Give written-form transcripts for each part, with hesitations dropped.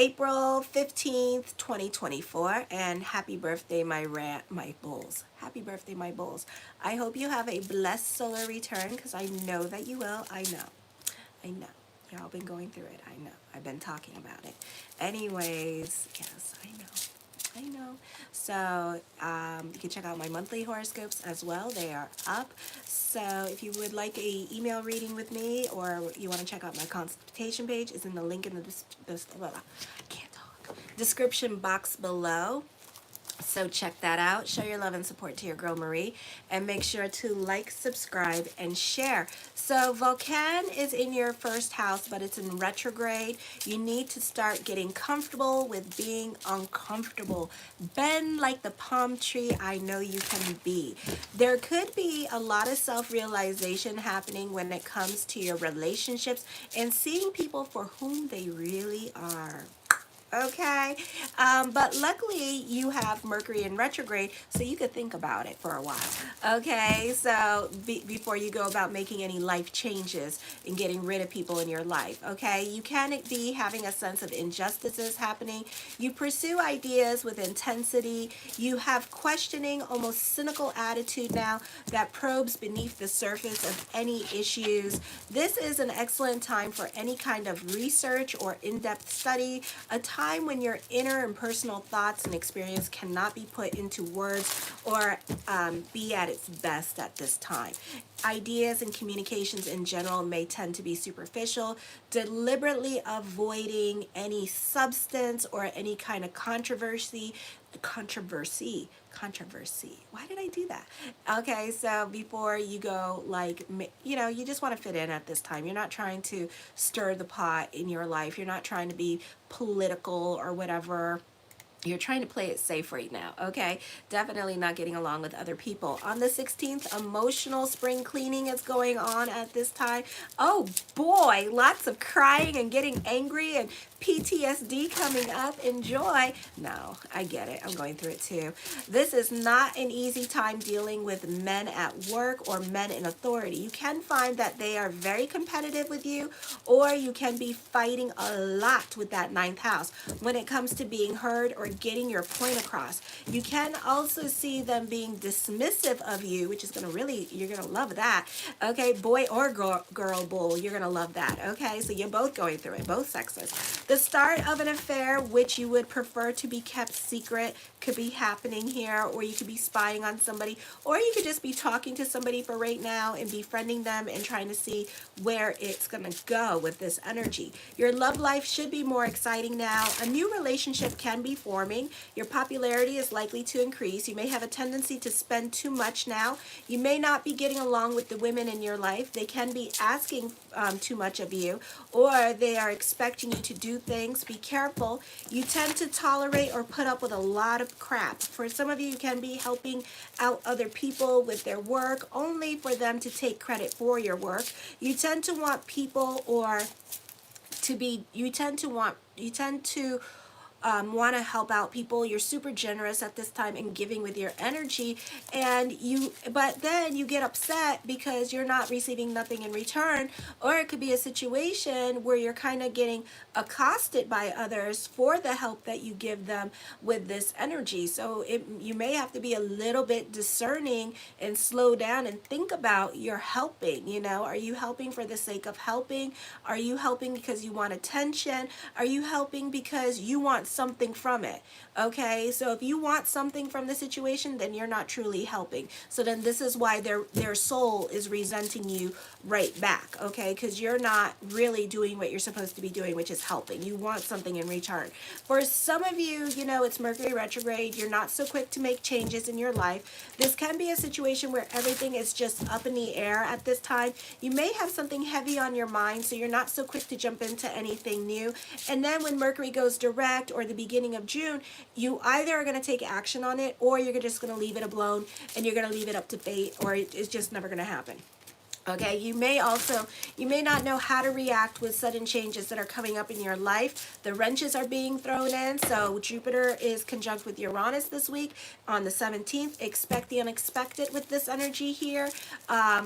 April 15th, 2024, and happy birthday, my bulls. Happy birthday, my bulls. I hope you have a blessed solar return, because I know that you will. I know. Y'all been going through it. I know. I've been talking about it. Anyways, yes, I know. So you can check out my monthly horoscopes as well. They are up. So if you would like a email reading with me, or you want to check out my consultation page, is in the link in the description box below. So check that out. Show your love and support to your girl Marie, and make sure to like, subscribe, and share. So Vulcan is in your first house, but it's in retrograde. You need to start getting comfortable with being uncomfortable. Bend like the palm tree I know you can be. There could be a lot of self-realization happening when it comes to your relationships and seeing people for whom they really are. Okay, but luckily you have Mercury in retrograde, so you could think about it for a while. Okay, so before you go about making any life changes and getting rid of people in your life. Okay, you can be having a sense of injustices happening. You pursue ideas with intensity. You have questioning, almost cynical attitude now that probes beneath the surface of any issues. This is an excellent time for any kind of research or in-depth study, a time when your inner and personal thoughts and experience cannot be put into words or be at its best at this time. Ideas and communications in general may tend to be superficial, deliberately avoiding any substance or any kind of controversy. Why did I do that? Okay, so before you go, like, you just want to fit in at this time. You're not trying to stir the pot in your life. You're not trying to be political or whatever. You're trying to play it safe right now, okay? Definitely not getting along with other people. On the 16th, emotional spring cleaning is going on at this time. Oh boy, lots of crying and getting angry and PTSD coming up. Enjoy. No, I get it. I'm going through it too. This is not an easy time dealing with men at work or men in authority. You can find that they are very competitive with you, or you can be fighting a lot with that ninth house when it comes to being heard or getting your point across. You can also see them being dismissive of you, which is you're going to love that. Okay, boy or girl bull, you're going to love that. Okay, so you're both going through it, both sexes. The start of an affair, which you would prefer to be kept secret, could be happening here, or you could be spying on somebody, or you could just be talking to somebody for right now and befriending them and trying to see where it's going to go with this energy. Your love life should be more exciting now. A new relationship can be forming. Your popularity is likely to increase. You may have a tendency to spend too much now. You may not be getting along with the women in your life. They can be asking too much of you, or they are expecting you to do things. Be careful. You tend to tolerate or put up with a lot of crap. For some of you, you can be helping out other people with their work only for them to take credit for your work. You tend to want people want to help out people. You're super generous at this time and giving with your energy, but then you get upset because you're not receiving nothing in return, or it could be a situation where you're kind of getting accosted by others for the help that you give them with this energy. So you may have to be a little bit discerning and slow down and think about your helping. Are you helping for the sake of helping? Are you helping because you want attention? Are you helping because you want something from it? Okay, so if you want something from the situation, then you're not truly helping. So then this is why their soul is resenting you right back, okay? Because you're not really doing what you're supposed to be doing, which is helping. You want something in return. For some of you, it's Mercury retrograde. You're not so quick to make changes in your life. This can be a situation where everything is just up in the air at this time. You may have something heavy on your mind, so you're not so quick to jump into anything new. And then when Mercury goes direct, or the beginning of June, you either are going to take action on it, or you're just going to leave it alone and you're going to leave it up to fate, or it's just never going to happen. Okay, you may not know how to react with sudden changes that are coming up in your life. The wrenches are being thrown in. So Jupiter is conjunct with Uranus this week on the 17th. Expect the unexpected with this energy here.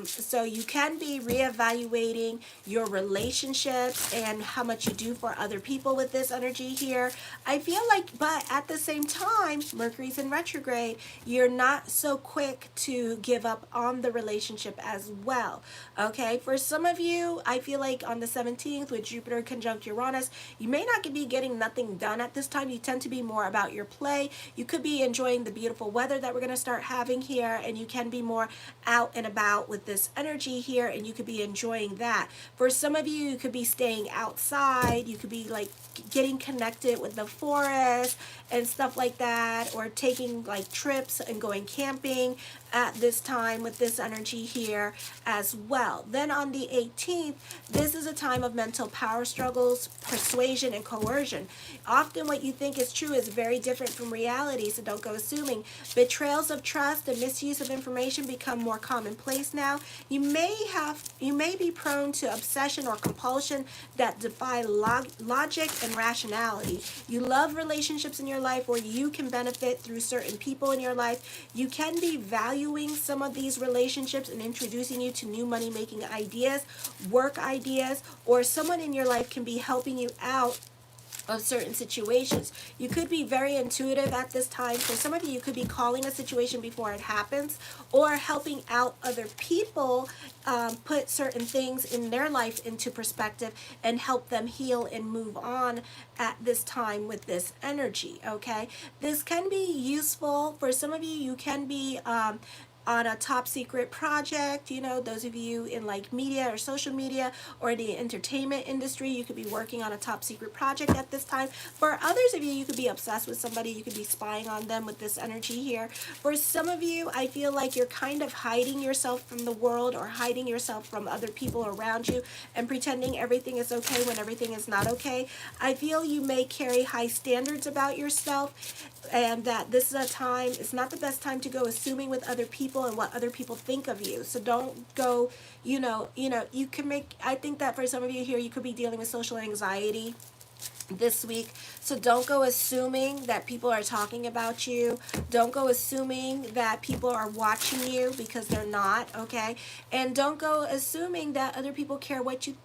So you can be reevaluating your relationships and how much you do for other people with this energy here. I feel like, but at the same time, Mercury's in retrograde. You're not so quick to give up on the relationship as well. Okay, for some of you, I feel like on the 17th with Jupiter conjunct Uranus, you may not be getting nothing done at this time. You tend to be more about your play. You could be enjoying the beautiful weather that we're going to start having here, and you can be more out and about with this energy here, and you could be enjoying that. For some of you, you could be staying outside. You could be like getting connected with the forest and stuff like that, or taking like trips and going camping at this time with this energy here as well. Then on the 18th, this is a time of mental power struggles, persuasion, and coercion. Often what you think is true is very different from reality, so don't go assuming. Betrayals of trust and misuse of information become more commonplace now. You may be prone to obsession or compulsion that defy logic and rationality. You love relationships in your life where you can benefit through certain people in your life. You can be valuing some of these relationships and introducing you to new money making ideas, work ideas, or someone in your life can be helping you out of certain situations. You could be very intuitive at this time. For some of you, you could be calling a situation before it happens, or helping out other people put certain things in their life into perspective and help them heal and move on at this time with this energy. Okay, this can be useful. For some of you, you can be on a top secret project. You know, those of you in like media or social media or the entertainment industry, you could be working on a top secret project at this time. For others of you, you could be obsessed with somebody. You could be spying on them with this energy here. For some of you, I feel like you're kind of hiding yourself from the world or hiding yourself from other people around you and pretending everything is okay when everything is not okay. I feel you may carry high standards about yourself, and that this is a time, it's not the best time to go assuming with other people and what other people think of you. So don't go, you can make, I think that for some of you here, you could be dealing with social anxiety this week. So don't go assuming that people are talking about you. Don't go assuming that people are watching you, because they're not. Okay, and don't go assuming that other people care what you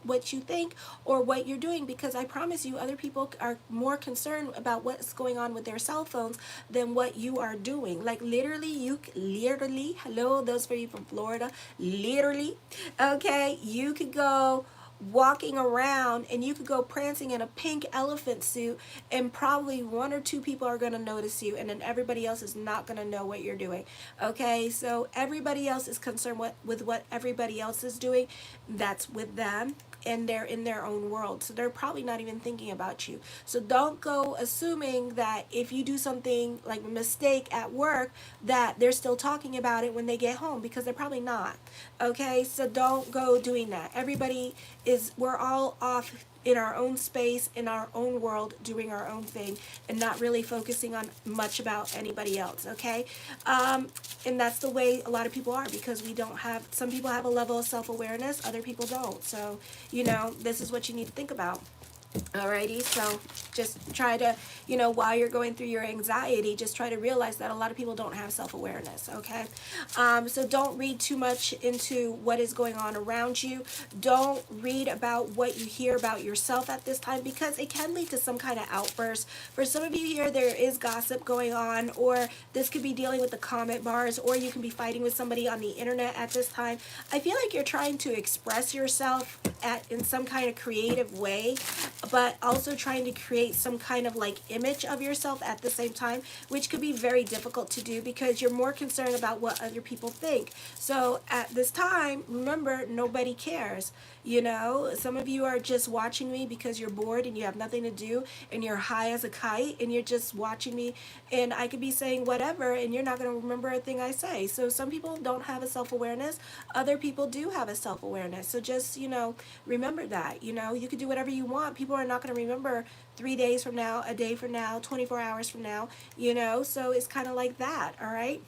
think or what you're doing, because I promise you, other people are more concerned about what's going on with their cell phones than what you are doing. Like literally, hello, those for you from Florida, literally, okay, you could go walking around and you could go prancing in a pink elephant suit, and probably one or two people are going to notice you, and then everybody else is not going to know what you're doing. Okay, so everybody else is concerned with what everybody else is doing. That's with them, and they're in their own world, so they're probably not even thinking about you. So don't go assuming that if you do something like a mistake at work, that they're still talking about it when they get home, because they're probably not. Okay, so don't go doing that. We're all off in our own space, in our own world, doing our own thing, and not really focusing on much about anybody else. Okay, and that's the way a lot of people are, because some people have a level of self-awareness, other people don't. So this is what you need to think about. Alrighty, so just try to, while you're going through your anxiety, just try to realize that a lot of people don't have self-awareness, okay? So don't read too much into what is going on around you. Don't read about what you hear about yourself at this time, because it can lead to some kind of outburst. For some of you here, there is gossip going on, or this could be dealing with the comment bars, or you can be fighting with somebody on the internet at this time. I feel like you're trying to express yourself in some kind of creative way, but also trying to create some kind of like image of yourself at the same time, which could be very difficult to do because you're more concerned about what other people think. So at this time, remember, nobody cares. Some of you are just watching me because you're bored and you have nothing to do, and you're high as a kite, and you're just watching me, and I could be saying whatever and you're not going to remember a thing I say. So some people don't have a self-awareness, other people do have a self-awareness. So just remember that. You could do whatever you want. People are not going to remember 3 days from now, a day from now, 24 hours from now, so it's kind of like that. All right.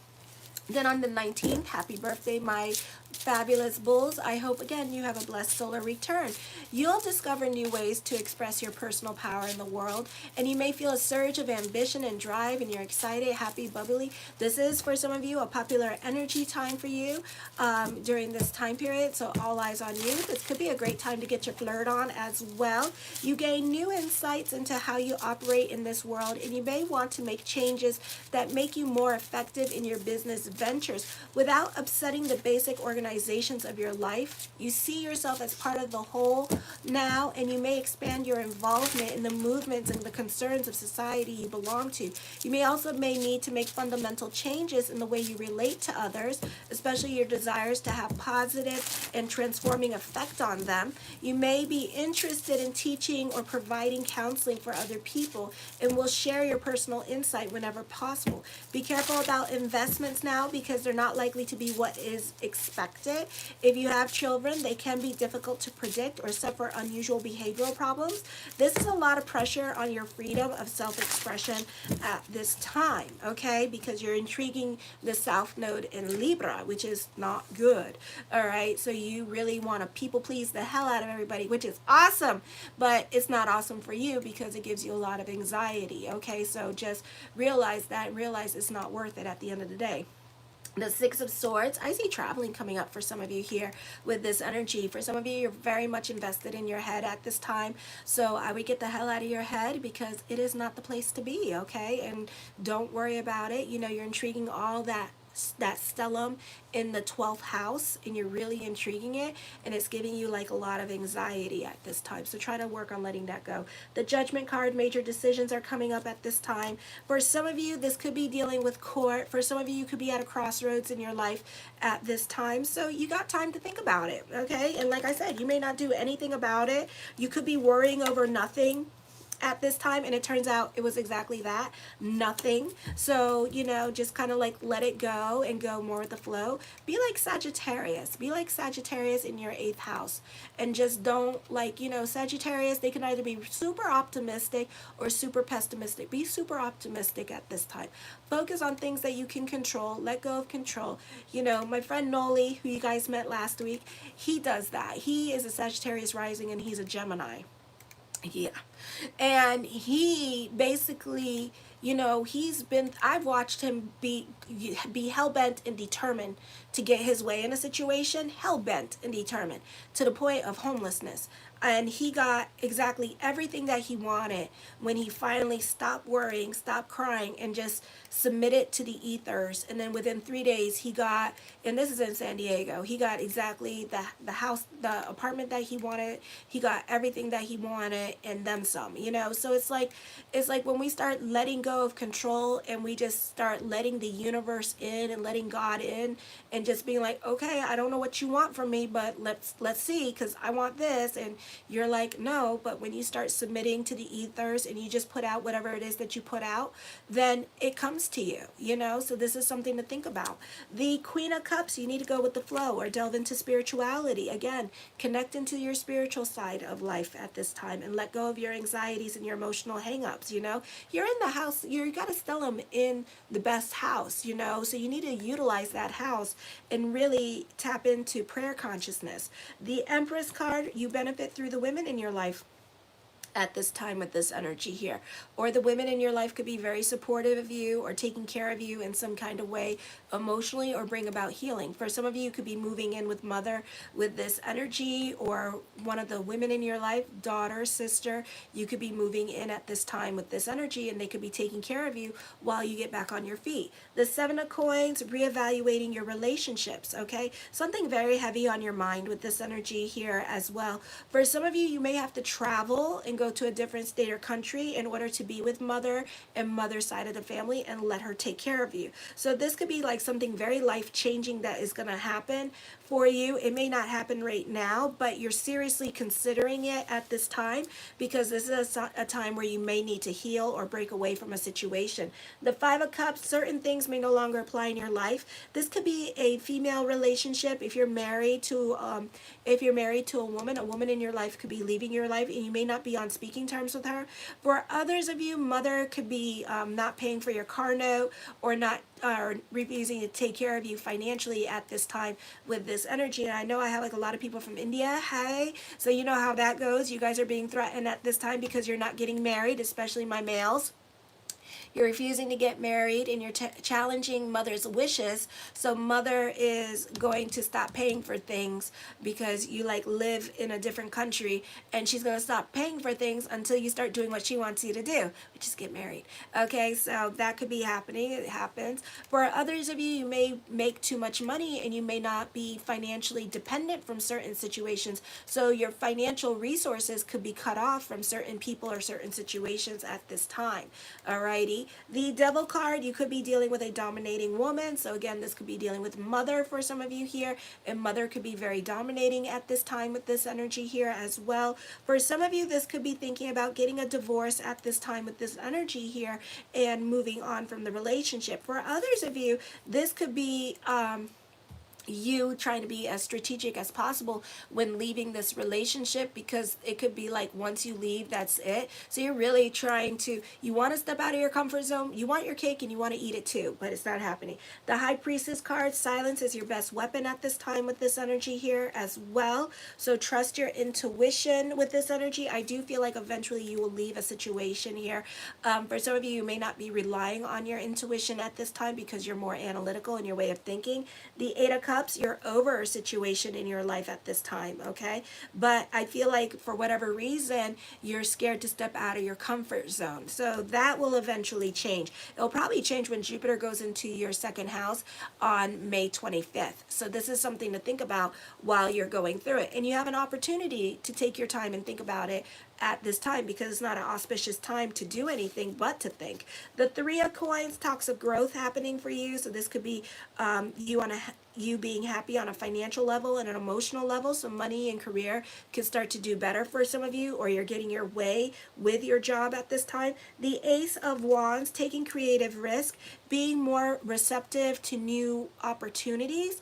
Then on the 19th, happy birthday, my Fabulous bulls, I hope again you have a blessed solar return. You'll discover new ways to express your personal power in the world, and you may feel a surge of ambition and drive, and you're excited, happy, bubbly. This is, for some of you, a popular energy time for you during this time period, so all eyes on you. This could be a great time to get your flirt on as well. You gain new insights into how you operate in this world, and you may want to make changes that make you more effective in your business ventures without upsetting the basic organizations of your life. You see yourself as part of the whole now, and you may expand your involvement in the movements and the concerns of society you belong to. You may also need to make fundamental changes in the way you relate to others, especially your desires to have positive and transforming effect on them. You may be interested in teaching or providing counseling for other people, and will share your personal insight whenever possible. Be careful about investments now, because they're not likely to be what is expected. If you have children, they can be difficult to predict or suffer unusual behavioral problems. This is a lot of pressure on your freedom of self-expression at this time, okay? Because you're intriguing the South Node in Libra, which is not good, all right? So you really want to people please the hell out of everybody, which is awesome, but it's not awesome for you because it gives you a lot of anxiety, okay? So just realize that, and realize it's not worth it at the end of the day. The Six of Swords, I see traveling coming up for some of you here with this energy. For some of you, you're very much invested in your head at this time. So I would get the hell out of your head, because it is not the place to be, okay? And don't worry about it. You know, you're intriguing all that stellium in the 12th house, and you're really intriguing it, and it's giving you like a lot of anxiety at this time. So try to work on letting that go. The Judgment card, major decisions are coming up at this time. For some of you, this could be dealing with court. For some of you, you could be at a crossroads in your life at this time. So you got time to think about it, okay? And like I said, you may not do anything about it. You could be worrying over nothing at this time, and it turns out it was exactly that, nothing. So, you know, just kind of like let it go and go more with the flow. Be like Sagittarius. Be like Sagittarius in your 8th house, and just don't, like, you know, Sagittarius, they can either be super optimistic or super pessimistic. Be super optimistic at this time. Focus on things that you can control. Let go of control. You know, my friend Noli, who you guys met last week, he does that. He is a Sagittarius rising, and he's a Gemini. Yeah. And he basically, you know, I've watched him be hell-bent and determined to get his way in a situation, hell-bent and determined, to the point of homelessness. And he got exactly everything that he wanted when he finally stopped worrying, stopped crying, and just submitted to the ethers. And then within 3 days, he got, and this is in San Diego, he got exactly the house, the apartment that he wanted. He got everything that he wanted, and then some, you know. So it's like when we start letting go of control, and we just start letting the universe in and letting God in, and just being like, okay, I don't know what you want from me, but let's see, because I want this. And you're like, no. But when you start submitting to the ethers, and you just put out whatever it is that you put out, then it comes to you, you know. So this is something to think about. The Queen of Cups, you need to go with the flow or delve into spirituality. Again, connect into your spiritual side of life at this time, and let go of your anxieties and your emotional hang-ups, you know. You're in the house, you got to stellium in the best house, you know, so you need to utilize that house and really tap into prayer consciousness. The Empress card, you benefit through the women in your life at this time with this energy here. Or the women in your life could be very supportive of you or taking care of you in some kind of way emotionally, or bring about healing. For some of you, could be moving in with mother with this energy, or one of the women in your life, daughter, sister, you could be moving in at this time with this energy, and they could be taking care of you while you get back on your feet. The Seven of Coins, reevaluating your relationships, okay? Something very heavy on your mind with this energy here as well. For some of you, you may have to travel and go to a different state or country in order to be with mother and mother's side of the family, and let her take care of you. So this could be like something very life-changing that is going to happen for you. It may not happen right now, but you're seriously considering it at this time, because this is a time where you may need to heal or break away from a situation. The Five of Cups, certain things may no longer apply in your life. This could be a female relationship. If you're married to a woman in your life could be leaving your life, and you may not be on speaking terms with her. For others of you, mother could be not paying for your car note, or not or refusing to take care of you financially at this time with this energy. And I know I have like a lot of people from India. Hey, so you know how that goes. You guys are being threatened at this time because you're not getting married, especially my males. You're refusing to get married, and you're challenging mother's wishes. So mother is going to stop paying for things because you like live in a different country, and she's going to stop paying for things until you start doing what she wants you to do, which is get married. Okay, so that could be happening. It happens. For others of you, you may make too much money and you may not be financially dependent from certain situations. So your financial resources could be cut off from certain people or certain situations at this time. Alrighty. The Devil card, you could be dealing with a dominating woman. So again, this could be dealing with mother for some of you here. And mother could be very dominating at this time with this energy here as well. For some of you, this could be thinking about getting a divorce at this time with this energy here and moving on from the relationship. For others of you, this could be you trying to be as strategic as possible when leaving this relationship, because it could be like once you leave, that's it. So you're really trying to, you want to step out of your comfort zone, you want your cake and you want to eat it too, but it's not happening. The High Priestess card, silence is your best weapon at this time with this energy here as well. So trust your intuition with this energy. I do feel like eventually you will leave a situation here. For some of you, you may not be relying on your intuition at this time because you're more analytical in your way of thinking. The Eight of Cups, you're over a situation in your life at this time, okay? But I feel like for whatever reason, you're scared to step out of your comfort zone. So that will eventually change. It'll probably change when Jupiter goes into your second house on May 25th. So this is something to think about while you're going through it. And you have an opportunity to take your time and think about it at this time, because it's not an auspicious time to do anything but to think. The Three of Coins talks of growth happening for you. So this could be you being happy on a financial level and an emotional level. So money and career can start to do better for some of you, or you're getting your way with your job at this time. The Ace of Wands, taking creative risk, being more receptive to new opportunities.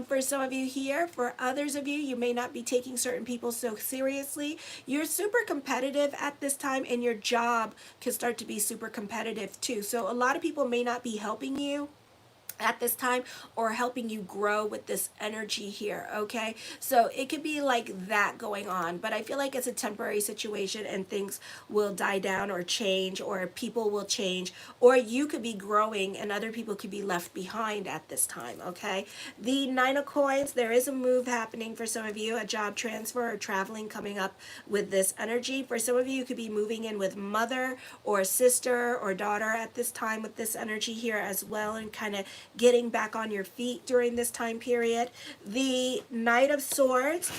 For some of you here, for others of you, you may not be taking certain people so seriously. You're super competitive at this time, and your job can start to be super competitive too. So a lot of people may not be helping you at this time or helping you grow with this energy here, okay? So it could be like that going on, but I feel like it's a temporary situation and things will die down or change, or people will change, or you could be growing and other people could be left behind at this time, okay? The Nine of Coins, there is a move happening for some of you, a job transfer or traveling coming up with this energy. For some of you, you could be moving in with mother or sister or daughter at this time with this energy here as well, and kind of getting back on your feet during this time period. The Knight of Swords,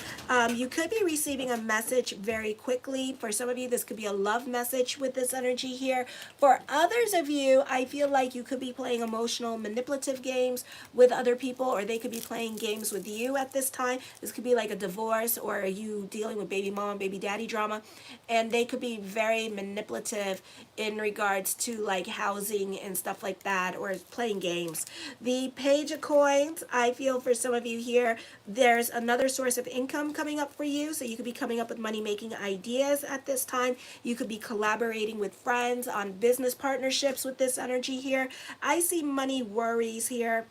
you could be receiving a message very quickly. For some of you, this could be a love message with this energy here. For others of you, I feel like you could be playing emotional, manipulative games with other people, or they could be playing games with you at this time. This could be like a divorce, or you dealing with baby mom, baby daddy drama, and they could be very manipulative in regards to like housing and stuff like that, or playing games. The Page of Coins, I feel for some of you here, there's another source of income coming up for you. So you could be coming up with money-making ideas at this time. You could be collaborating with friends on business partnerships with this energy here. I see money worries here.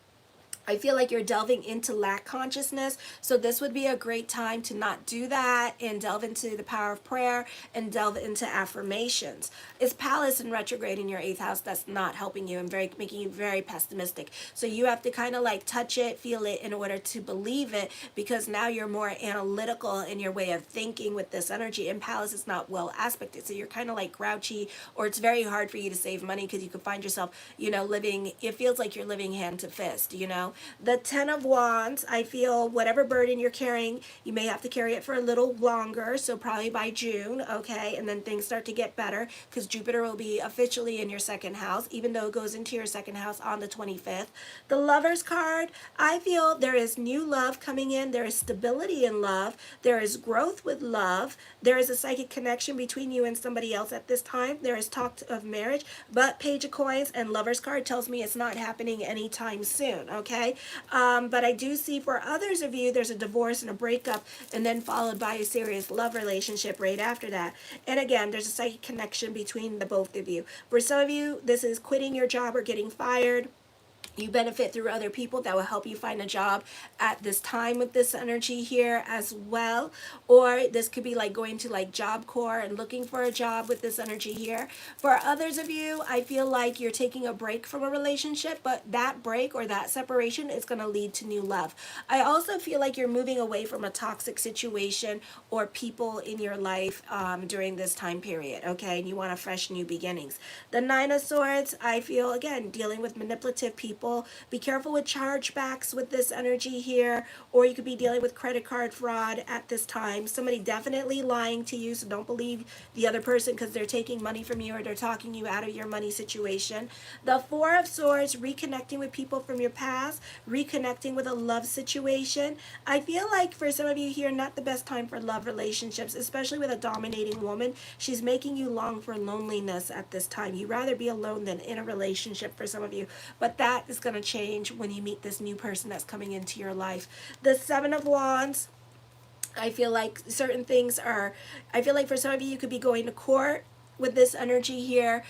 I feel like you're delving into lack consciousness. So this would be a great time to not do that and delve into the power of prayer and delve into affirmations. It's Palace in retrograde in your 8th house that's not helping you and making you very pessimistic. So you have to kind of like touch it, feel it in order to believe it, because now you're more analytical in your way of thinking with this energy, and Palace is not well aspected. So you're kind of like grouchy, or it's very hard for you to save money because you could find yourself, living, it feels like you're living hand to fist, The Ten of Wands, I feel whatever burden you're carrying, you may have to carry it for a little longer, so probably by June, okay? And then things start to get better because Jupiter will be officially in your second house, even though it goes into your second house on the 25th. The Lovers card, I feel there is new love coming in. There is stability in love. There is growth with love. There is a psychic connection between you and somebody else at this time. There is talk of marriage, but Page of Coins and Lovers card tells me it's not happening anytime soon, okay? okay? But I do see for others of you, there's a divorce and a breakup, and then followed by a serious love relationship right after that. And again, there's a psychic connection between the both of you. For some of you, this is quitting your job or getting fired. You benefit through other people that will help you find a job at this time with this energy here as well. Or this could be like going to like Job Corps and looking for a job with this energy here. For others of you, I feel like you're taking a break from a relationship, but that break or that separation is going to lead to new love. I also feel like you're moving away from a toxic situation or people in your life during this time period, okay? And you want a fresh new beginnings. The Nine of Swords, I feel, again, dealing with manipulative people. Be careful with chargebacks with this energy here, or you could be dealing with credit card fraud at this time. Somebody definitely lying to you, so don't believe the other person because they're taking money from you or they're talking you out of your money situation. The Four of Swords, reconnecting with people from your past, reconnecting with a love situation. I feel like for some of you here, not the best time for love relationships, especially with a dominating woman. She's making you long for loneliness at this time. You'd rather be alone than in a relationship for some of you, but that is going to change when you meet this new person that's coming into your life. The Seven of Wands, I feel like certain things are, I feel like for some of you, you could be going to court with this energy here.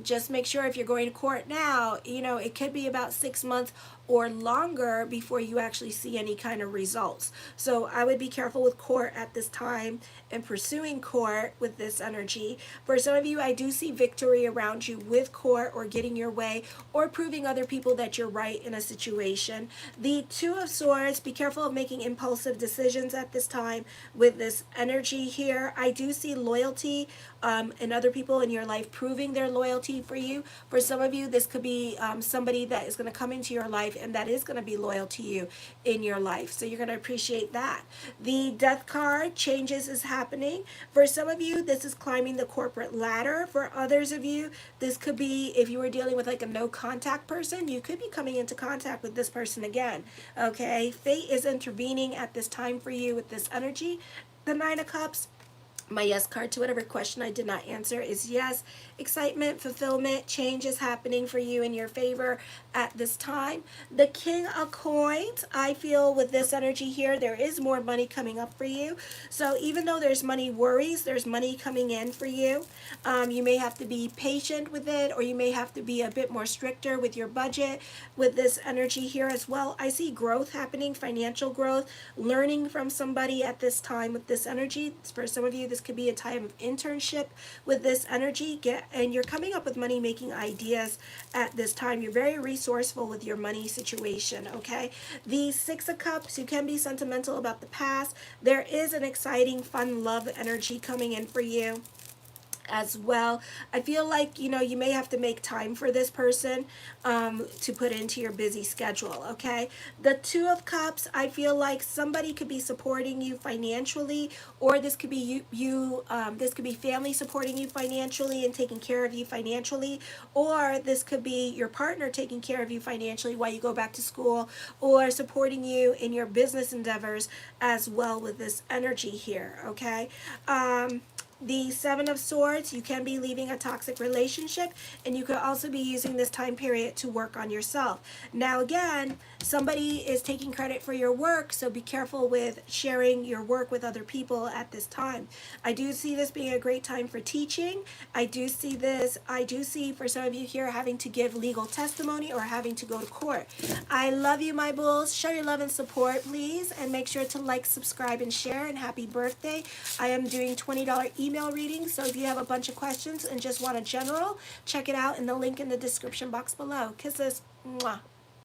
Just make sure if you're going to court now, you know, it could be about 6 months or longer before you actually see any kind of results. So I would be careful with court at this time and pursuing court with this energy. For some of you, I do see victory around you with court or getting your way or proving other people that you're right in a situation. The Two of Swords, be careful of making impulsive decisions at this time with this energy here. I do see loyalty and other people in your life proving their loyalty for you. For some of you, this could be somebody that is going to come into your life and that is going to be loyal to you in your life. So you're going to appreciate that. The Death card, changes is happening. For some of you, this is climbing the corporate ladder. For others of you, this could be if you were dealing with like a no contact person, you could be coming into contact with this person again. Okay, fate is intervening at this time for you with this energy. The Nine of Cups, my yes card to whatever question I did not answer is yes. Excitement, fulfillment, change is happening for you in your favor at this time. The King of Coins, I feel with this energy here, there is more money coming up for you. So even though there's money worries, there's money coming in for you. You may have to be patient with it, or you may have to be a bit more stricter with your budget with this energy here as well. I see growth happening, financial growth, learning from somebody at this time with this energy. For some of you, this could be a time of internship with this energy. And you're coming up with money making ideas at this time. You're very resourceful with your money situation, okay? The Six of Cups, you can be sentimental about the past. There is an exciting, fun, love energy coming in for you as well. I feel like, you know, you may have to make time for this person to put into your busy schedule, okay? The Two of Cups, I feel like somebody could be supporting you financially, or this could be this could be family supporting you financially and taking care of you financially, or this could be your partner taking care of you financially while you go back to school, or supporting you in your business endeavors as well with this energy here, okay? The Seven of Swords, you can be leaving a toxic relationship, and you could also be using this time period to work on yourself. Now again, somebody is taking credit for your work, so be careful with sharing your work with other people at this time. I do see this being a great time for teaching. I do see for some of you here having to give legal testimony or having to go to court. I love you, my bulls. Show your love and support, please, and make sure to like, subscribe, and share, and happy birthday. I am doing $20 email readings, so if you have a bunch of questions and just want a general, check it out in the link in the description box below. Kisses. Mwah.